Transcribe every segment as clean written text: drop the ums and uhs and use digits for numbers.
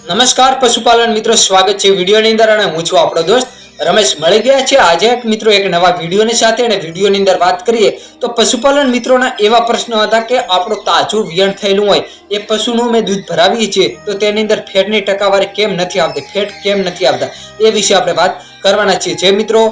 નમસ્કાર પશુપાલન મિત્રો, સ્વાગત છે વિડીયોની અંદર અને હું છું આપણો દોસ્ત રમેશ. મળી ગયા છે આજે એક મિત્રો એક નવા વિડીયોની સાથે અને વિડીયોની અંદર વાત કરીએ તો પશુપાલન મિત્રોના એવા પ્રશ્નો હતા કે આપણું તાજું વિયણ થયેલું હોય એ પશુનું અમે દૂધ ભરાવીએ છીએ તો તેની અંદર ફેટની ટકાવારી કેમ નથી આવતી, ફેટ કેમ નથી આવતા, એ વિશે આપણે વાત કરવાના છીએ. જે મિત્રો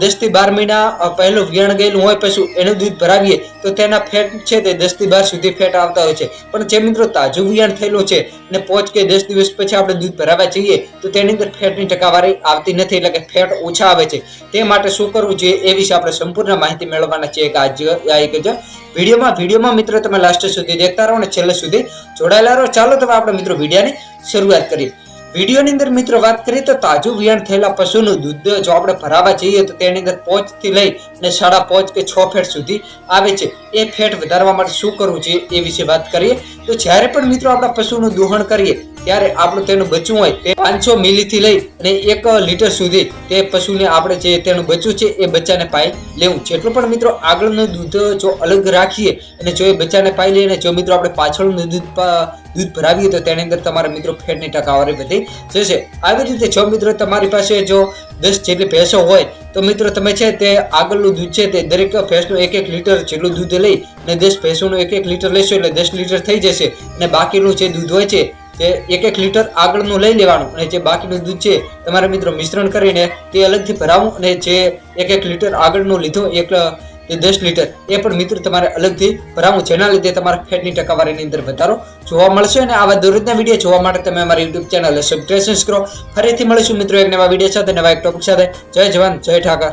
10 થી 12 મહિના પહેલું વિયણ ગયેલું હોય પશુ એનું દૂધ ભરાવીએ તો તેના ફેટ છે તે 10 થી 12 સુધી ફેટ આવતા હોય છે. પણ જે મિત્રો તાજું વિયણ થયેલું છે અને 5 કે 10 દિવસ પછી આપણે દૂધ ભરાવવા જઈએ તો તેની અંદર ફેટની ટકાવારી આવતી નથી, એટલે કે ફેટ ઓછા આવે છે. તે માટે શું કરવું જોઈએ એ વિશે આપણે સંપૂર્ણ માહિતી મેળવવાના છીએ વિડીયોમાં મિત્રો તમે લાસ્ટ સુધી દેખતા રહો અને છેલ્લે સુધી જોડાયેલા રહો. ચાલો તમે આપણે મિત્રો વિડીયોની શરૂઆત કરીએ. વિડીયોની અંદર મિત્રો વાત કરીએ તો તાજું વિયણ થયેલા પશુનું દૂધ જો આપણે ભરાવા જઈએ તો તેની અંદર 5 થી લઈ અને 5.5 કે 6 ફેટ સુધી આવે છે. એ ફેટ વધારવા માટે શું કરવું જોઈએ એ વિશે વાત કરીએ તો જ્યારે પણ મિત્રો આપણા પશુનું દોહણ કરીએ ત્યારે આપણું તેનું બચ્ચું હોય તે 500 મિલીથી લઈ અને 1 લીટર સુધી તે પશુને આપણે જે તેનું બચ્ચું છે એ બચ્ચાને પાઈ લેવું. જેટલું પણ મિત્રો આગળનું દૂધ જો અલગ રાખીએ અને જો એ બચ્ચાને પાઈ લઈએ અને જો મિત્રો આપણે પાછળનું દૂધ ભરાવીએ તો તેની અંદર તમારા મિત્રો ફેટની ટકાવારી વધી જશે. આવી રીતે જો મિત્રો તમારી પાસે જો 10 જેટલી ભેંસો હોય તો મિત્રો તમે છે તે આગળનું દૂધ છે તે દરેક ભેંસનું 1 લીટર જેટલું દૂધ લઈ અને 10 ભેંસોનું 1 લીટર લેશો એટલે 10 લીટર થઈ જશે. અને બાકીનું જે દૂધ હોય છે તે 1 લીટર આગળનું લઈ લેવાનું અને જે બાકીનું દૂધ છે તમારે મિત્રો મિશ્રણ કરીને તે અલગથી ભરાવું અને જે 1 લીટર આગળનું લીધું 10 લીટર એ પણ મિત્રો તમારે અલગથી ભરાવું, જેના લીધે તમારા ફેટની ટકાવારીની અંદર વધારો જોવા મળશે. અને આવા દરરોજના વિડીયો જોવા માટે તમે અમારી યુટ્યુબ ચેનલ સબસ્ક્રાઇબ કરો. ફરીથી મળીશું મિત્રો એક નવા વિડીયો સાથે, નવા એક ટોપિક સાથે. જય જવાન, જય ઠાકર.